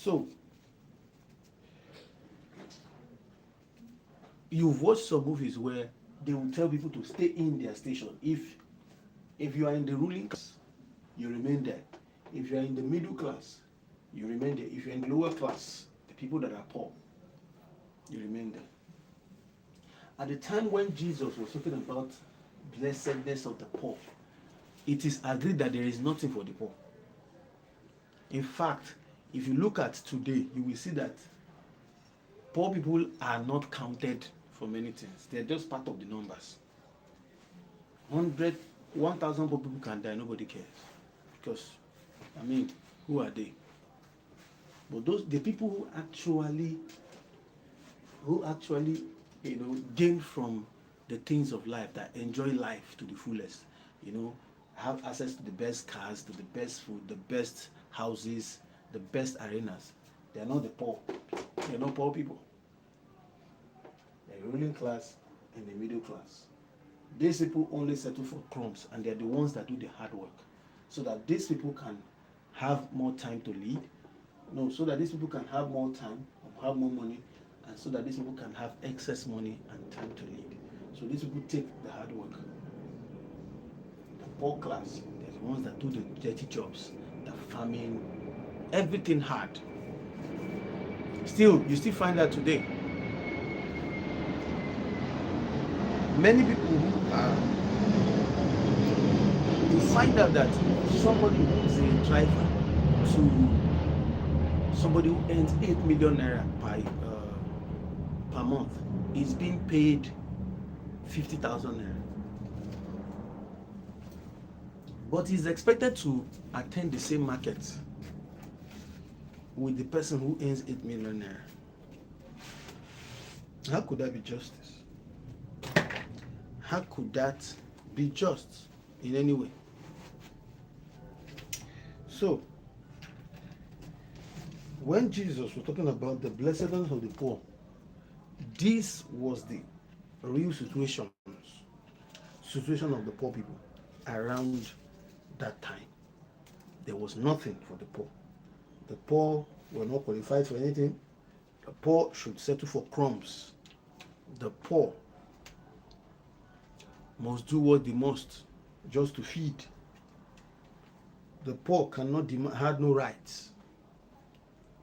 So you've watched some movies where they will tell people to stay in their station. If you are in the ruling class, you remain there. If you are in the middle class, you remain there. If you're in the lower class, the people that are poor, you remain there. At the time when Jesus was talking about blessedness of the poor, it is agreed that there is nothing for the poor. In fact, if you look at today, you will see that poor people are not counted for many things. They're just part of the numbers. 100, 1,000 poor people can die, nobody cares. Because, I mean, who are they? But the people who actually, gain from the things of life, that enjoy life to the fullest, have access to the best cars, to the best food, the best houses, the best arenas. They are not the poor. They are not poor people. They are the ruling class and the middle class. These people only settle for crumbs, and they are the ones that do the hard work, so that these people can have more time to lead. No, so that these people can have more time, have more money, and so that these people can have excess money and time to lead. So these people take the hard work. The poor class, they're the ones that do the dirty jobs, the farming, everything hard. Still, you still find that today. Many people who are, you find out that somebody who is a driver to somebody who earns 8 million naira per month is being paid 50,000 naira. But he's expected to attend the same market with the person who earns 8 million naira. How could that be justice? How could that be just in any way? So, when Jesus was talking about the blessedness of the poor, this was the real situation of the poor people around that time. There was nothing for the poor. The poor were not qualified for anything. The poor should settle for crumbs. The poor must do what they must just to feed. The poor cannot had no rights.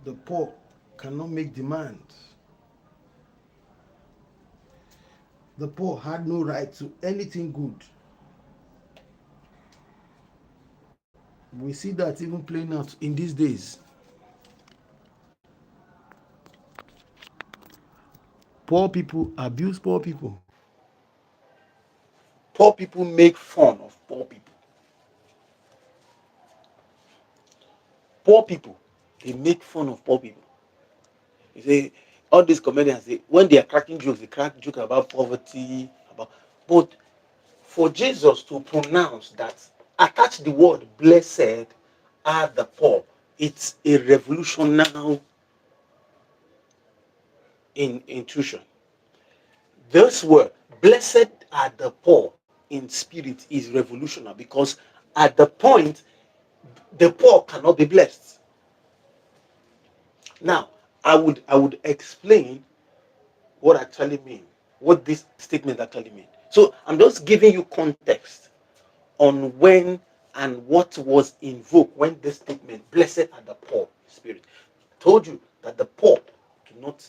The poor cannot make demands. The poor had no right to anything good. We see that even playing out in these days. Poor people abuse poor people. Poor people make fun of poor people. Poor people, they make fun of poor people. You say, all these comedians, when they are cracking jokes, they crack jokes about poverty, but for Jesus to pronounce that, attach the word blessed are the poor, it's a revolution now in intuition. This word, blessed are the poor in spirit, is revolutionary, because at the point, the poor cannot be blessed. Now, I would explain what this statement actually means. So I'm just giving you context on when and what was invoked when this statement, blessed are the poor in spirit. I told you that the poor do not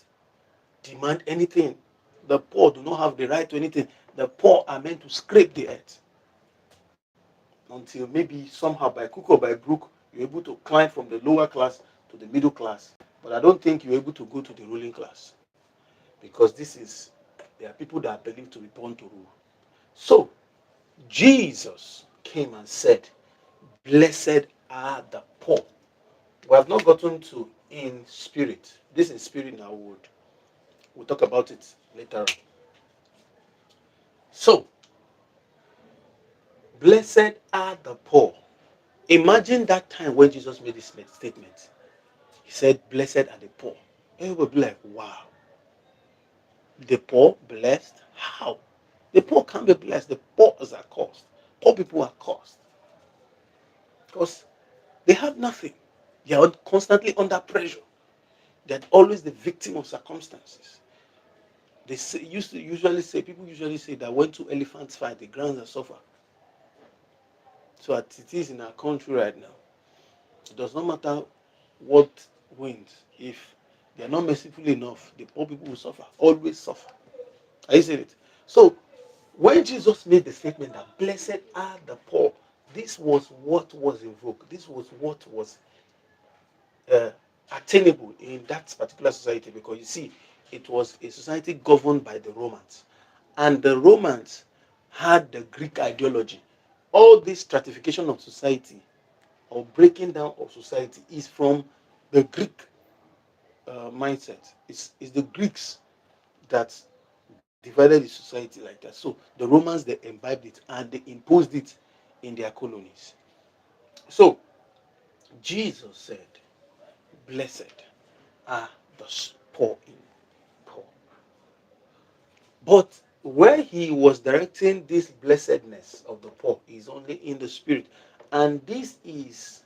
demand anything. The poor do not have the right to anything. The poor are meant to scrape the earth until maybe somehow by crook or by brook you're able to climb from the lower class to the middle class. But I don't think you're able to go to the ruling class, because there are people that are believed to be born to rule. So Jesus came and said, blessed are the poor. We have not gotten to in spirit. This is spirit now. We'll talk about it later on. So, blessed are the poor. Imagine that time when Jesus made this statement. He said, blessed are the poor. Everybody will be like, wow. The poor blessed? How? The poor can't be blessed. The poor are cursed. Poor people are cursed. Because they have nothing. They are constantly under pressure. They're always the victim of circumstances. People usually say that when two elephants fight, the ground will suffer. So as it is in our country right now, it does not matter what wins. If they are not merciful enough, the poor people will suffer. Always suffer. Are you seeing it? So when Jesus made the statement that blessed are the poor, this was what was invoked. This was what was uh, attainable in that particular society, because you see, it was a society governed by the Romans, and the Romans had the Greek ideology. All this stratification of society or breaking down of society is from the Greek mindset. It's the Greeks that divided the society like that. So the Romans, they imbibed it and they imposed it in their colonies. So Jesus said, "Blessed are the poor in poor." But where he was directing this blessedness of the poor is only in the spirit. And this is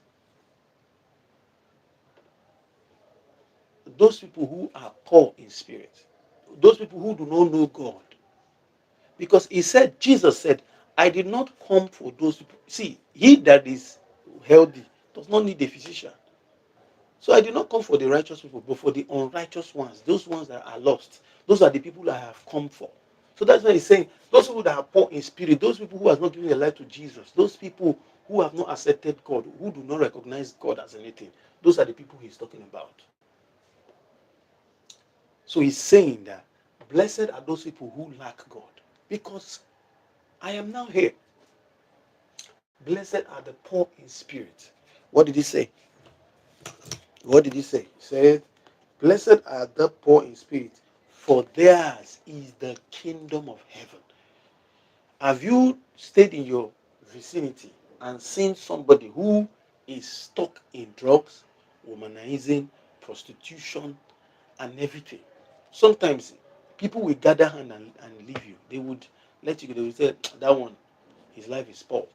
those people who are poor in spirit, those people who do not know God. Because Jesus said, I did not come for those people. See, he that is healthy does not need a physician. So I did not come for the righteous people, but for the unrighteous ones, those ones that are lost. Those are the people that I have come for. So that's why he's saying, those people that are poor in spirit, those people who have not given their life to Jesus, those people who have not accepted God, who do not recognize God as anything, those are the people he's talking about. So he's saying that blessed are those people who lack God, because I am now here. Blessed are the poor in spirit. What did he say? What did he say? He said, blessed are the poor in spirit, for theirs is the kingdom of heaven. Have you stayed in your vicinity and seen somebody who is stuck in drugs, womanizing, prostitution, and everything? Sometimes people will gather hand and leave you. They would let you go. They will say, that one, his life is spoiled.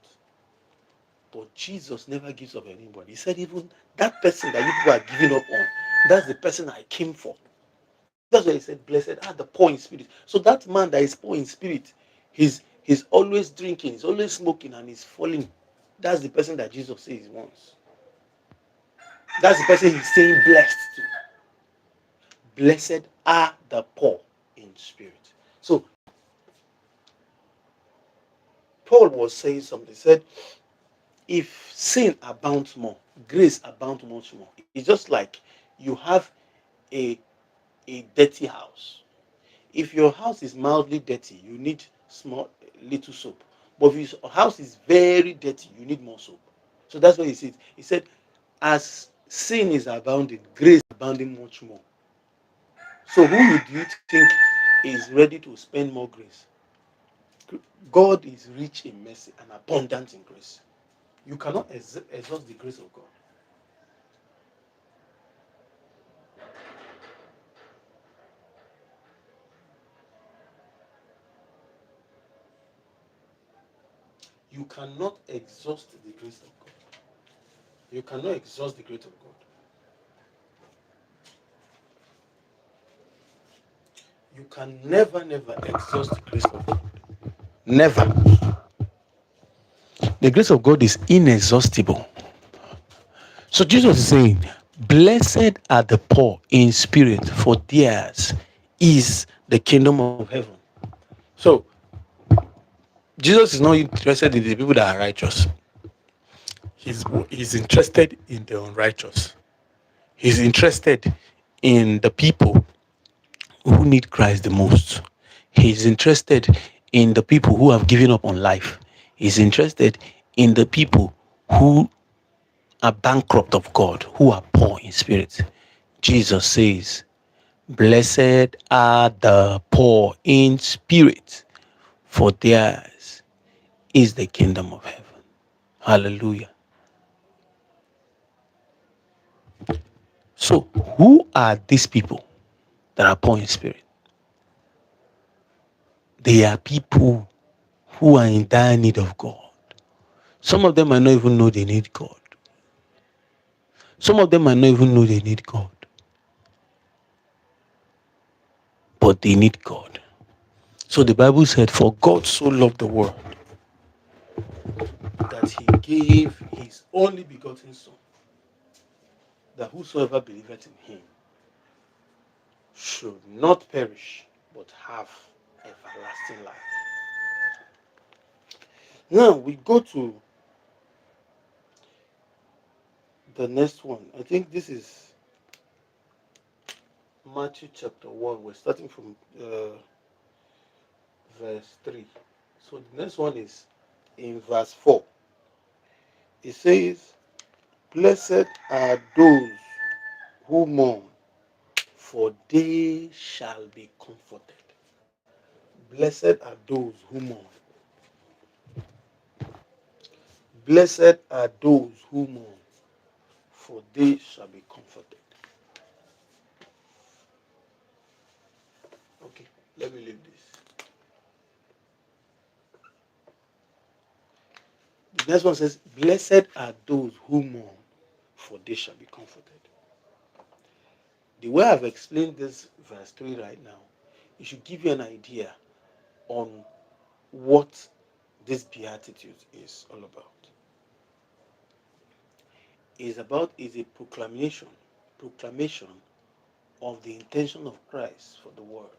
But Jesus never gives up on anybody. He said, even that person that you people are giving up on, that's the person I came for. That's why he said, blessed are the poor in spirit. So that man that is poor in spirit, he's always drinking, he's always smoking, and he's falling. That's the person that Jesus says he wants. That's the person he's saying blessed to. Blessed are the poor in spirit. So Paul was saying something. He said, if sin abounds more, grace abounds much more. It's just like you have a dirty house. If your house is mildly dirty, you need small little soap. But if your house is very dirty, you need more soap. So that's what he said. He said, as sin is abounding, grace is abounding much more. So who do you think is ready to spend more grace? God is rich in mercy and abundant in grace. You cannot exhaust the grace of God. You cannot exhaust the grace of God. You cannot exhaust the grace of God. You can never, never exhaust the grace of God. Never. The grace of God is inexhaustible. So Jesus is saying, blessed are the poor in spirit, for theirs is the kingdom of heaven. So Jesus is not interested in the people that are righteous. He's interested in the unrighteous. He's interested in the people who need Christ the most. He's interested in the people who have given up on life. He's interested in the people who are bankrupt of God, who are poor in spirit. Jesus says, blessed are the poor in spirit, for theirs is the kingdom of heaven. Hallelujah. So, who are these people that are poor in spirit? They are people who are in dire need of God. Some of them might not even know they need God. Some of them might not even know they need God. but they need God. So the Bible said, "For God so loved the world that he gave his only begotten Son, that whosoever believeth in him should not perish, but have everlasting life." Now we go to the next one. I think this is Matthew chapter 1. We're starting from verse 3. So the next one is in verse 4. It says, "Blessed are those who mourn, for they shall be comforted." Blessed are those who mourn. Blessed are those who mourn, for they shall be comforted. Okay, let me leave this. The next one says, "Blessed are those who mourn, for they shall be comforted." The way I've explained this verse 3 right now, it should give you an idea on what this beatitude is all about. Is a proclamation of the intention of Christ for the world.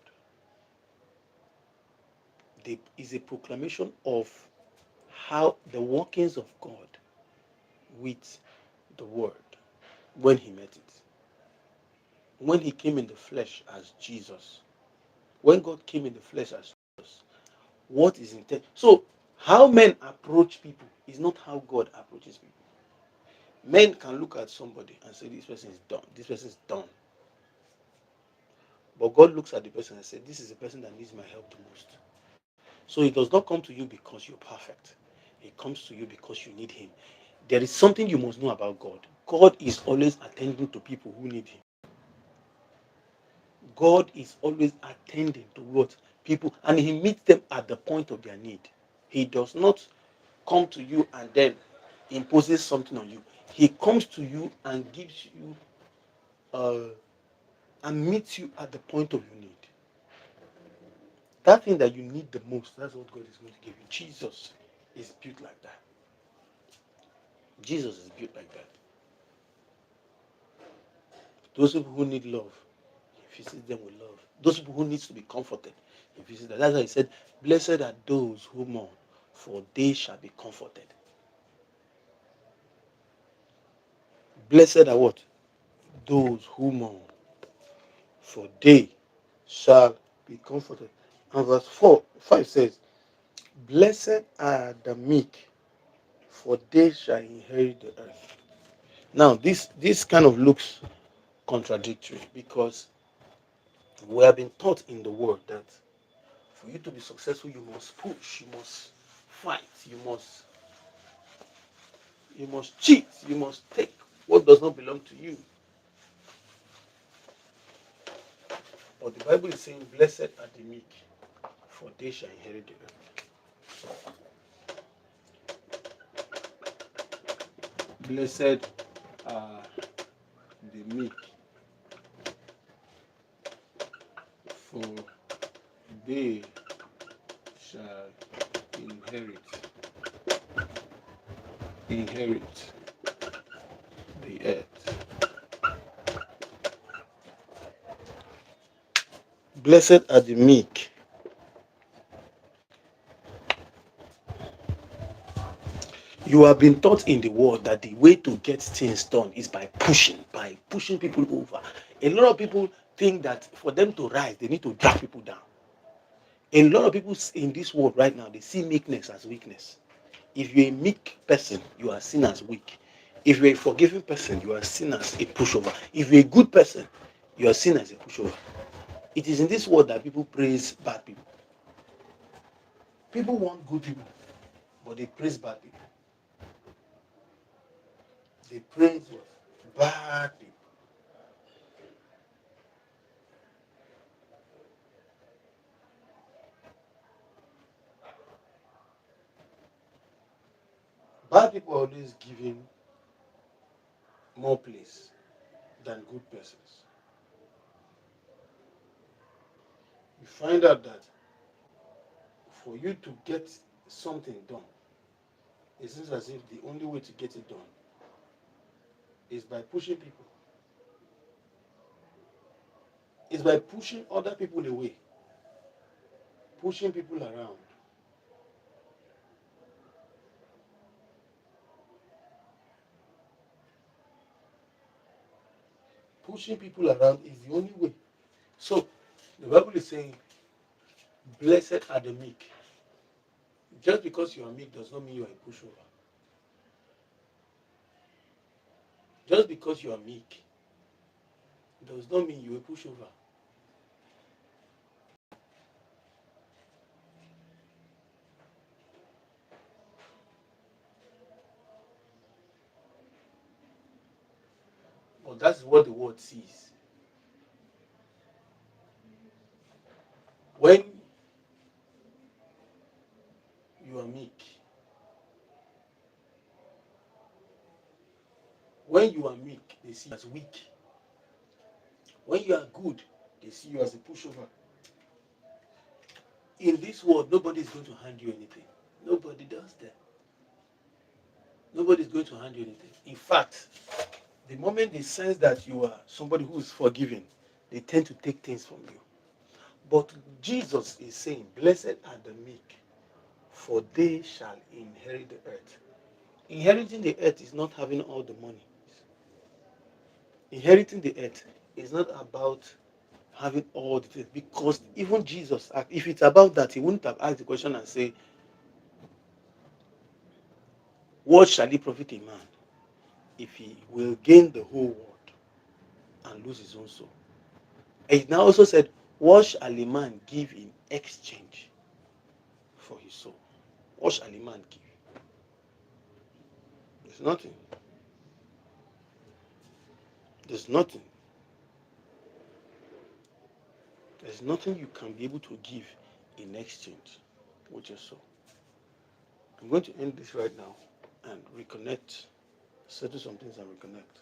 Is a proclamation of how the workings of God with the world when he met it. When he came in the flesh as Jesus. When God came in the flesh as Jesus. What is intent? So how men approach people is not how God approaches people. Men can look at somebody and say, "This person is done. This person is done." But God looks at the person and says, "This is the person that needs my help the most." So he does not come to you because you're perfect. He comes to you because you need him. There is something you must know about God. God is always attending to people who need him. God is always attending to what people, and he meets them at the point of their need. He does not come to you and then imposes something on you. He comes to you and gives you and meets you at the point of your need. That thing that you need the most, that's what God is going to give you. Jesus is built like that. Jesus is built like that. Those people who need love, he visits them with love. Those people who need to be comforted, he visits them. That's why he said, "Blessed are those who mourn, for they shall be comforted." Blessed are what? Those who mourn, for they shall be comforted. And verse 5 says, "Blessed are the meek, for they shall inherit the earth." Now, this kind of looks contradictory because we have been taught in the world that for you to be successful, you must push, you must fight, you must cheat, you must take what does not belong to you. But the Bible is saying, "Blessed are the meek, for they shall inherit the earth." Blessed are the meek, for they shall inherit the earth. Blessed are the meek. You have been taught in the world that the way to get things done is by pushing people over. A lot of people think that for them to rise, they need to drag people down. A lot of people in this world right now, they see meekness as weakness. If you're a meek person, you are seen as weak. If you're a forgiving person, you are seen as a pushover. If you're a good person, you are seen as a pushover. It is in this world that people praise bad people. People want good people, but they praise bad people. They praise what? Bad people. Bad people are always given more place than good persons. you find out that for you to get something done, it seems as if the only way to get it done is by pushing people. It's by pushing other people away, pushing people around. Pushing people around is the only way. So, the Bible is saying, blessed are the meek. Just because you are meek does not mean you are a pushover. Just because you are meek does not mean you are a pushover. But that's what the word sees. When you are meek, they see you as weak. When you are good, they see you as a pushover. In this world, nobody is going to hand you anything. Nobody does that. Nobody is going to hand you anything. In fact, the moment they sense that you are somebody who is forgiving, they tend to take things from you. But Jesus is saying, blessed are the meek, for they shall inherit the earth. Inheriting the earth is not having all the money. Inheriting the earth is not about having all the things. Because even Jesus, if it's about that, he wouldn't have asked the question and say, what shall it profit a man if he will gain the whole world and lose his own soul? And he now also said, what shall a man give in exchange for his soul? What shall a man give? There's nothing. There's nothing. There's nothing you can be able to give in exchange with your soul. I'm going to end this right now and reconnect, settle some things and reconnect.